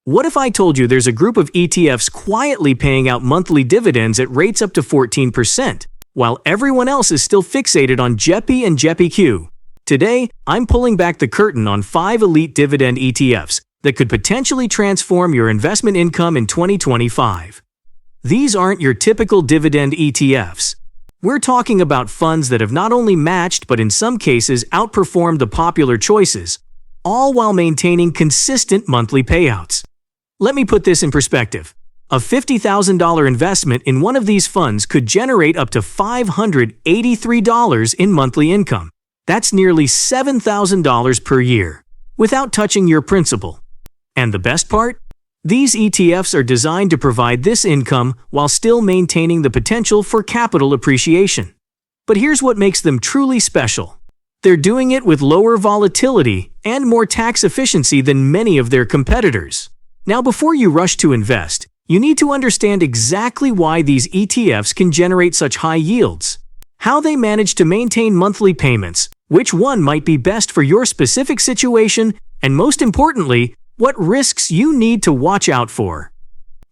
What if I told you there's a group of ETFs quietly paying out monthly dividends at rates up to 14%, while everyone else is still fixated on JEPI and JEPQ? Today, I'm pulling back the curtain on 5 elite dividend ETFs that could potentially transform your investment income in 2025. These aren't your typical dividend ETFs. We're talking about funds that have not only matched but in some cases outperformed the popular choices, all while maintaining consistent monthly payouts. Let me put this in perspective. A $50,000 investment in one of these funds could generate up to $583 in monthly income. That's nearly $7,000 per year, without touching your principal. And the best part? These ETFs are designed to provide this income while still maintaining the potential for capital appreciation. But here's what makes them truly special. They're doing it with lower volatility and more tax efficiency than many of their competitors. Now, before you rush to invest, you need to understand exactly why these ETFs can generate such high yields, how they manage to maintain monthly payments, which one might be best for your specific situation, and most importantly, what risks you need to watch out for.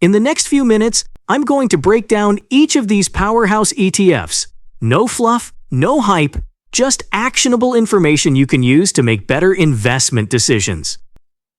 In the next few minutes, I'm going to break down each of these powerhouse ETFs. No fluff, no hype, just actionable information you can use to make better investment decisions.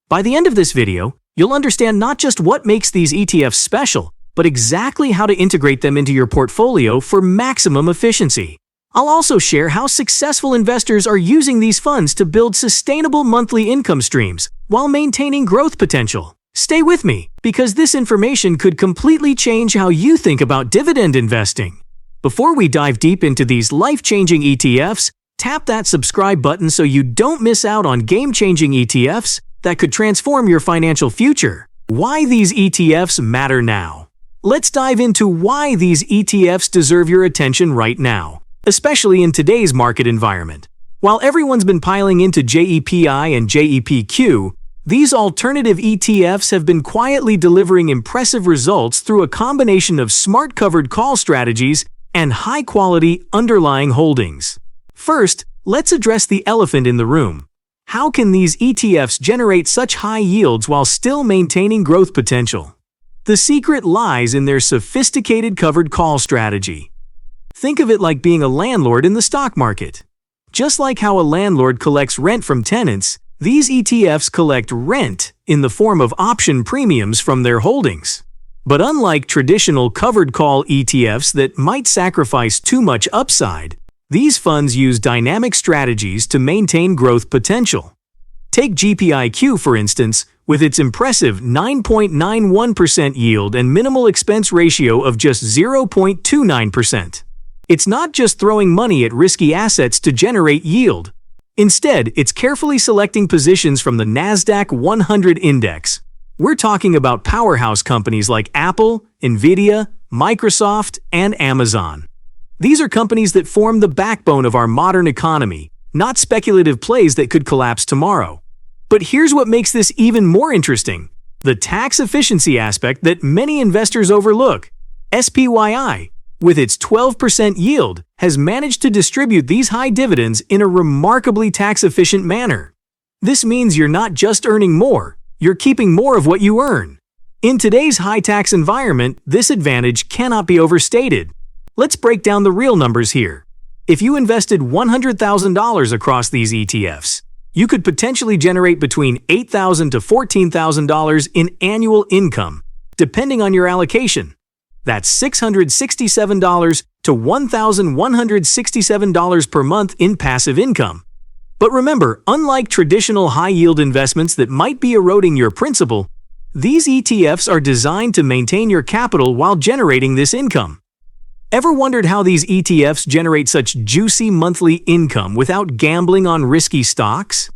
By the end of this video, you'll understand not just what makes these ETFs special, but exactly how to integrate them into your portfolio for maximum efficiency. I'll also share how successful investors are using these funds to build sustainable monthly income streams while maintaining growth potential. Stay with me, because this information could completely change how you think about dividend investing. Before we dive deep into these life-changing ETFs, tap that subscribe button so you don't miss out on game-changing ETFs that could transform your financial future. Why these ETFs matter now. Let's dive into why these ETFs deserve your attention right now, especially in today's market environment. While everyone's been piling into JEPI and JEPQ, these alternative ETFs have been quietly delivering impressive results through a combination of smart covered call strategies and high-quality underlying holdings. First, let's address the elephant in the room. How can these ETFs generate such high yields while still maintaining growth potential? The secret lies in their sophisticated covered call strategy. Think of it like being a landlord in the stock market. Just like how a landlord collects rent from tenants, these ETFs collect rent in the form of option premiums from their holdings. But unlike traditional covered call ETFs that might sacrifice too much upside, these funds use dynamic strategies to maintain growth potential. Take JEPI for instance, with its impressive 9.91% yield and minimal expense ratio of just 0.29%. It's not just throwing money at risky assets to generate yield. Instead, it's carefully selecting positions from the NASDAQ 100 index. We're talking about powerhouse companies like Apple, Nvidia, Microsoft, and Amazon. These are companies that form the backbone of our modern economy, not speculative plays that could collapse tomorrow. But here's what makes this even more interesting: the tax efficiency aspect that many investors overlook. SPYI, with its 12% yield, has managed to distribute these high dividends in a remarkably tax-efficient manner. This means you're not just earning more, you're keeping more of what you earn. In today's high-tax environment, this advantage cannot be overstated. Let's break down the real numbers here. If you invested $100,000 across these ETFs, you could potentially generate between $8,000 to $14,000 in annual income, depending on your allocation. That's $667 to $1,167 per month in passive income. But remember, unlike traditional high-yield investments that might be eroding your principal, these ETFs are designed to maintain your capital while generating this income. Ever wondered how these ETFs generate such juicy monthly income without gambling on risky stocks?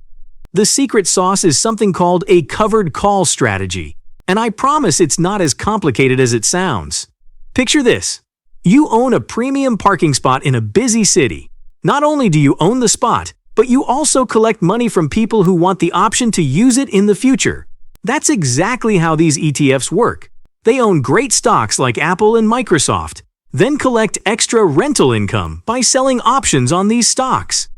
The secret sauce is something called a covered call strategy, and I promise it's not as complicated as it sounds. Picture this. You own a premium parking spot in a busy city. Not only do you own the spot, but you also collect money from people who want the option to use it in the future. That's exactly how these ETFs work. They own great stocks like Apple and Microsoft, then collect extra rental income by selling options on these stocks.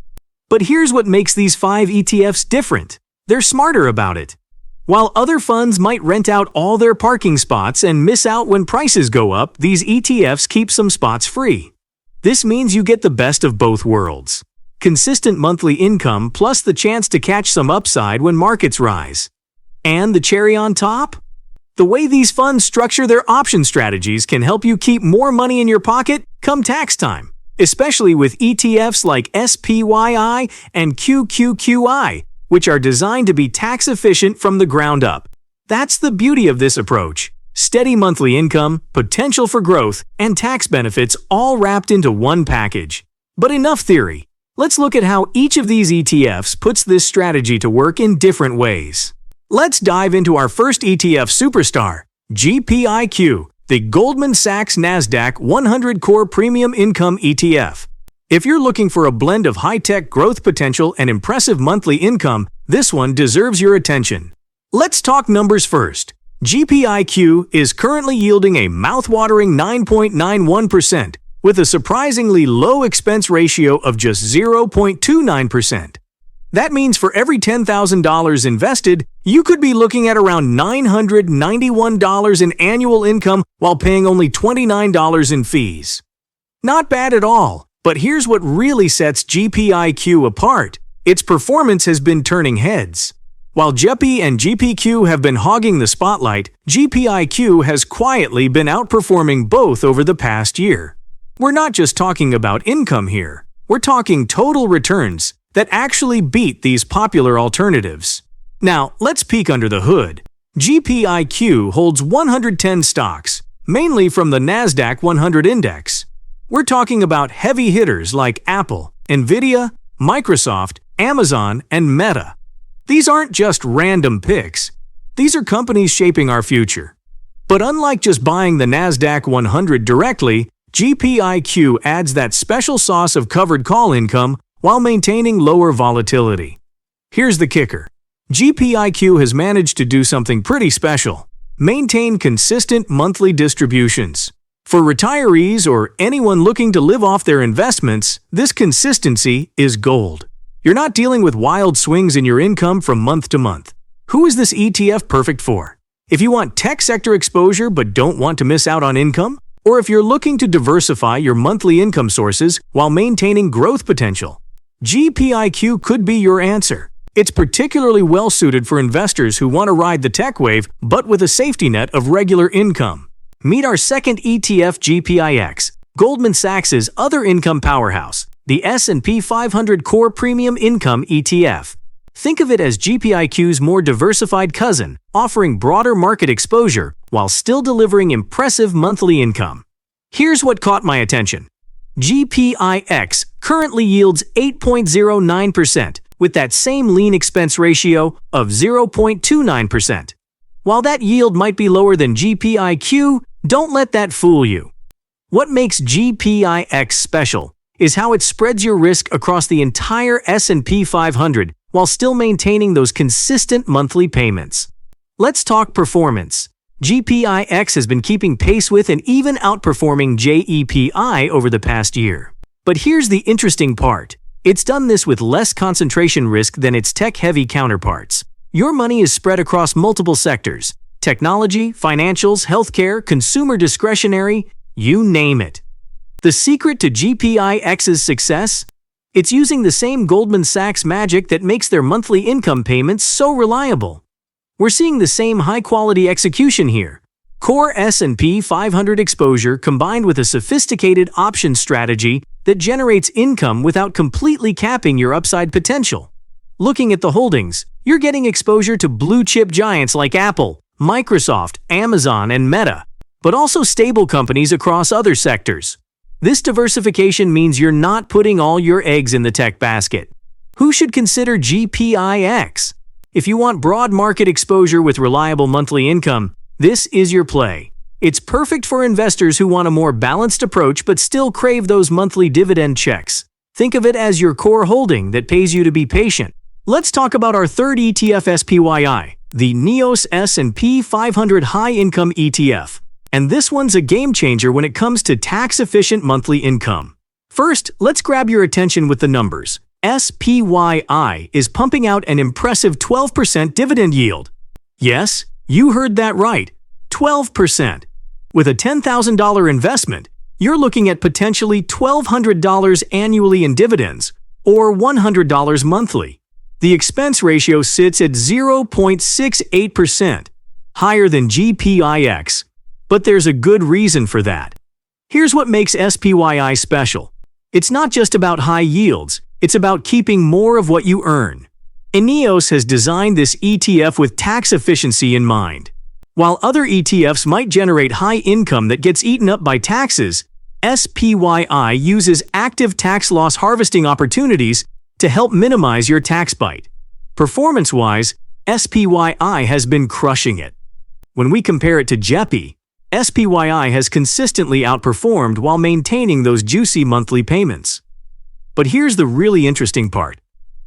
But here's what makes these 5 ETFs different. They're smarter about it. While other funds might rent out all their parking spots and miss out when prices go up, these ETFs keep some spots free. This means you get the best of both worlds. Consistent monthly income plus the chance to catch some upside when markets rise. And the cherry on top? The way these funds structure their option strategies can help you keep more money in your pocket come tax time, especially with ETFs like SPYI and QQQI, which are designed to be tax efficient from the ground up. That's the beauty of this approach. Steady monthly income, potential for growth, and tax benefits all wrapped into one package. But enough theory. Let's look at how each of these ETFs puts this strategy to work in different ways. Let's dive into our first ETF superstar, JEPIQ, the Goldman Sachs Nasdaq 100 Core Premium Income ETF. If you're looking for a blend of high-tech growth potential and impressive monthly income, this one deserves your attention. Let's talk numbers first. JEPIQ is currently yielding a mouth-watering 9.91%, with a surprisingly low expense ratio of just 0.29%. That means for every $10,000 invested, you could be looking at around $991 in annual income while paying only $29 in fees. Not bad at all, but here's what really sets JEPIQ apart. Its performance has been turning heads. While JEPI and JEPQ have been hogging the spotlight, JEPIQ has quietly been outperforming both over the past year. We're not just talking about income here. We're talking total returns that actually beat these popular alternatives. Now, let's peek under the hood. JEPIQ holds 110 stocks, mainly from the Nasdaq 100 index. We're talking about heavy hitters like Apple, Nvidia, Microsoft, Amazon, and Meta. These aren't just random picks. These are companies shaping our future. But unlike just buying the Nasdaq 100 directly, JEPIQ adds that special sauce of covered call income while maintaining lower volatility. Here's the kicker. JEPIQ has managed to do something pretty special. Maintain consistent monthly distributions. For retirees or anyone looking to live off their investments, this consistency is gold. You're not dealing with wild swings in your income from month to month. Who is this ETF perfect for? If you want tech sector exposure but don't want to miss out on income? Or if you're looking to diversify your monthly income sources while maintaining growth potential? JEPIQ could be your answer. It's particularly well suited for investors who want to ride the tech wave but with a safety net of regular income. Meet our second ETF, JEPIX, Goldman Sachs' other income powerhouse, the S&P 500 Core Premium Income ETF. Think of it as JEPIQ's more diversified cousin, offering broader market exposure while still delivering impressive monthly income. Here's what caught my attention. JEPIX currently yields 8.09%, with that same lean expense ratio of 0.29%. While that yield might be lower than JEPIQ, don't let that fool you. What makes JEPIX special is how it spreads your risk across the entire S&P 500 while still maintaining those consistent monthly payments. Let's talk performance. JEPIX has been keeping pace with and even outperforming JEPI over the past year. But here's the interesting part. It's done this with less concentration risk than its tech-heavy counterparts. Your money is spread across multiple sectors: technology, financials, healthcare, consumer discretionary, you name it. The secret to JEPIX's success? It's using the same Goldman Sachs magic that makes their monthly income payments so reliable. We're seeing the same high-quality execution here. Core S&P 500 exposure combined with a sophisticated option strategy that generates income without completely capping your upside potential. Looking at the holdings, you're getting exposure to blue-chip giants like Apple, Microsoft, Amazon, and Meta, but also stable companies across other sectors. This diversification means you're not putting all your eggs in the tech basket. Who should consider JEPIX? If you want broad market exposure with reliable monthly income, this is your play. It's perfect for investors who want a more balanced approach but still crave those monthly dividend checks. Think of it as your core holding that pays you to be patient. Let's talk about our third ETF, SPYI, the NEOS S&P 500 High Income ETF. And this one's a game changer when it comes to tax-efficient monthly income. First, let's grab your attention with the numbers. SPYI is pumping out an impressive 12% dividend yield. Yes, you heard that right, 12%. With a $10,000 investment, you're looking at potentially $1,200 annually in dividends, or $100 monthly. The expense ratio sits at 0.68%, higher than GPIX. But there's a good reason for that. Here's what makes SPYI special. It's not just about high yields, it's about keeping more of what you earn. INEOS has designed this ETF with tax efficiency in mind. While other ETFs might generate high income that gets eaten up by taxes, SPYI uses active tax loss harvesting opportunities to help minimize your tax bite. Performance-wise, SPYI has been crushing it. When we compare it to JEPI, SPYI has consistently outperformed while maintaining those juicy monthly payments. But here's the really interesting part.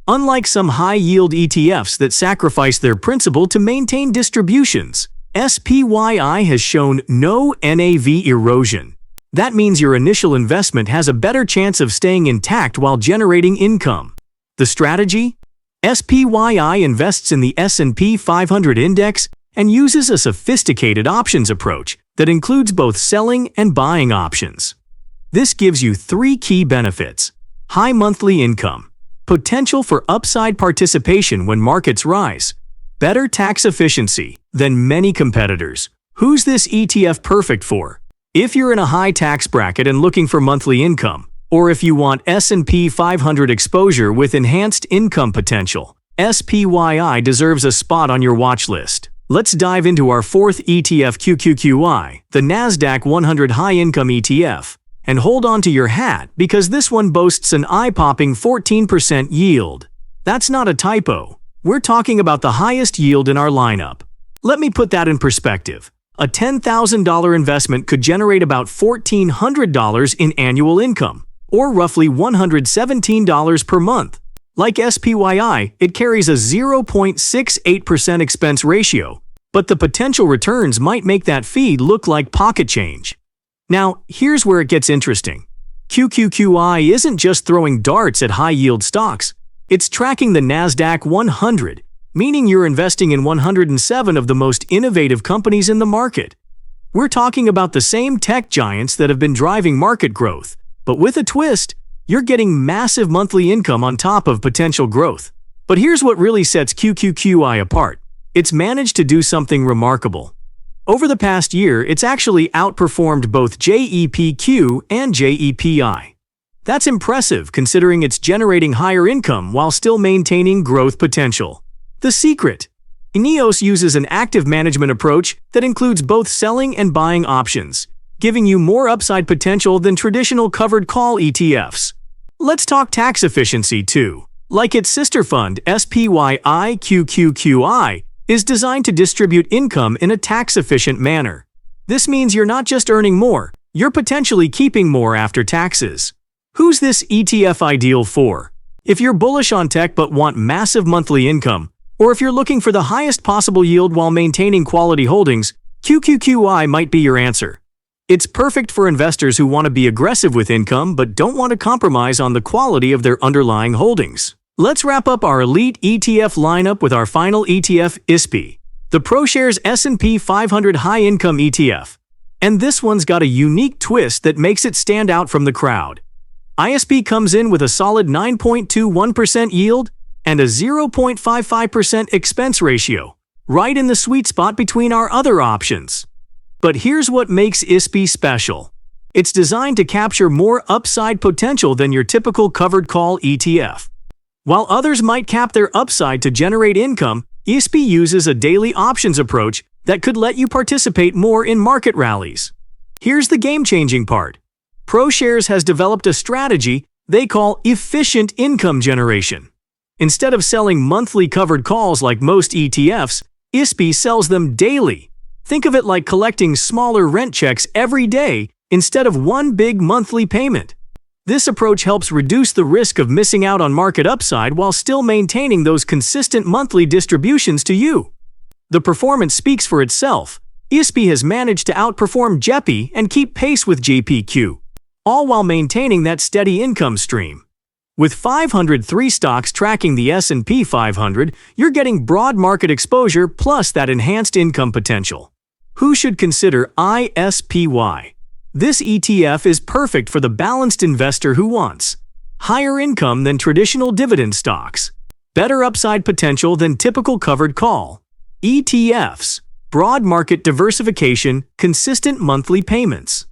Unlike some high-yield ETFs that sacrifice their principal to maintain distributions, SPYI has shown no NAV erosion. That means your initial investment has a better chance of staying intact while generating income. The strategy? SPYI invests in the S&P 500 index and uses a sophisticated options approach that includes both selling and buying options. This gives you three key benefits: high monthly income, potential for upside participation when markets rise, better tax efficiency than many competitors. Who's this ETF perfect for? If you're in a high tax bracket and looking for monthly income, or if you want S&P 500 exposure with enhanced income potential, SPYI deserves a spot on your watch list. Let's dive into our fourth ETF, QQQI, the NASDAQ 100 High Income ETF. And hold on to your hat because this one boasts an eye-popping 14% yield. That's not a typo. We're talking about the highest yield in our lineup. Let me put that in perspective. A $10,000 investment could generate about $1,400 in annual income, or roughly $117 per month. Like SPYI, it carries a 0.68% expense ratio, but the potential returns might make that fee look like pocket change. Now, here's where it gets interesting. QQQI isn't just throwing darts at high-yield stocks. It's tracking the NASDAQ 100, meaning you're investing in 107 of the most innovative companies in the market. We're talking about the same tech giants that have been driving market growth, but with a twist. You're getting massive monthly income on top of potential growth. But here's what really sets QQQI apart. It's managed to do something remarkable. Over the past year, it's actually outperformed both JEPQ and JEPI. That's impressive considering it's generating higher income while still maintaining growth potential. The secret? INEOS uses an active management approach that includes both selling and buying options, giving you more upside potential than traditional covered call ETFs. Let's talk tax efficiency too. Like its sister fund, SPYI QQQI is designed to distribute income in a tax-efficient manner. This means you're not just earning more, you're potentially keeping more after taxes. Who's this ETF ideal for? If you're bullish on tech but want massive monthly income, or if you're looking for the highest possible yield while maintaining quality holdings, QQQI might be your answer. It's perfect for investors who want to be aggressive with income but don't want to compromise on the quality of their underlying holdings. Let's wrap up our elite ETF lineup with our final ETF, ISPI, the ProShares S&P 500 High Income ETF. And this one's got a unique twist that makes it stand out from the crowd. ISP comes in with a solid 9.21% yield and a 0.55% expense ratio, right in the sweet spot between our other options. But here's what makes ISPI special. It's designed to capture more upside potential than your typical covered call ETF. While others might cap their upside to generate income, ISPI uses a daily options approach that could let you participate more in market rallies. Here's the game-changing part. ProShares has developed a strategy they call efficient income generation. Instead of selling monthly covered calls like most ETFs, ISPI sells them daily. Think of it like collecting smaller rent checks every day instead of one big monthly payment. This approach helps reduce the risk of missing out on market upside while still maintaining those consistent monthly distributions to you. The performance speaks for itself. ISPI has managed to outperform JEPI and keep pace with JEPQ, all while maintaining that steady income stream. With 503 stocks tracking the S&P 500, you're getting broad market exposure plus that enhanced income potential. Who should consider ISPY? This ETF is perfect for the balanced investor who wants higher income than traditional dividend stocks, better upside potential than typical covered call ETFs, broad market diversification, consistent monthly payments.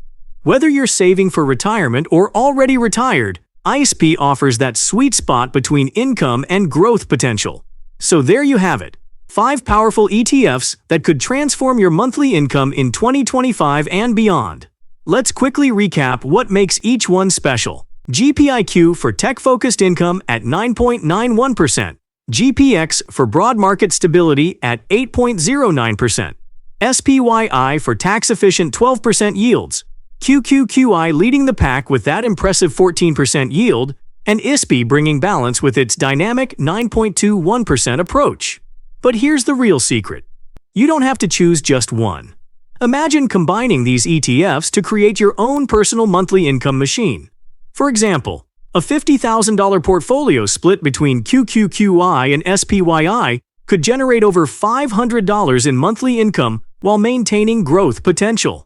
Whether you're saving for retirement or already retired, ISP offers that sweet spot between income and growth potential. So there you have it, 5 powerful ETFs that could transform your monthly income in 2025 and beyond. Let's quickly recap what makes each one special. JEPIQ for tech-focused income at 9.91%. JEPX for broad market stability at 8.09%. SPYI for tax-efficient 12% yields. QQQI leading the pack with that impressive 14% yield, and ISPY bringing balance with its dynamic 9.21% approach. But here's the real secret. You don't have to choose just one. Imagine combining these ETFs to create your own personal monthly income machine. For example, a $50,000 portfolio split between QQQI and SPYI could generate over $500 in monthly income while maintaining growth potential.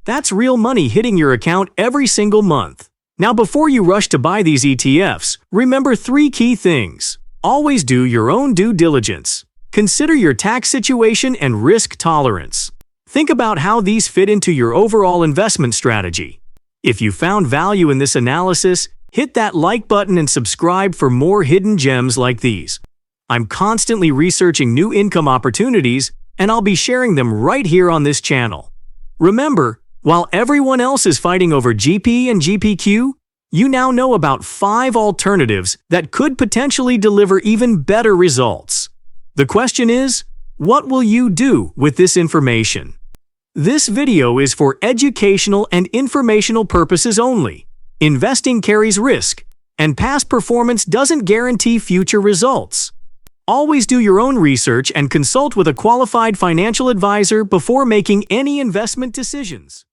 That's real money hitting your account every single month. Now, before you rush to buy these ETFs, remember 3 key things. Always do your own due diligence. Consider your tax situation and risk tolerance. Think about how these fit into your overall investment strategy. If you found value in this analysis, hit that like button and subscribe for more hidden gems like these. I'm constantly researching new income opportunities, and I'll be sharing them right here on this channel. Remember, while everyone else is fighting over JEPI and JEPQ, you now know about 5 alternatives that could potentially deliver even better results. The question is, what will you do with this information? This video is for educational and informational purposes only. Investing carries risk, and past performance doesn't guarantee future results. Always do your own research and consult with a qualified financial advisor before making any investment decisions.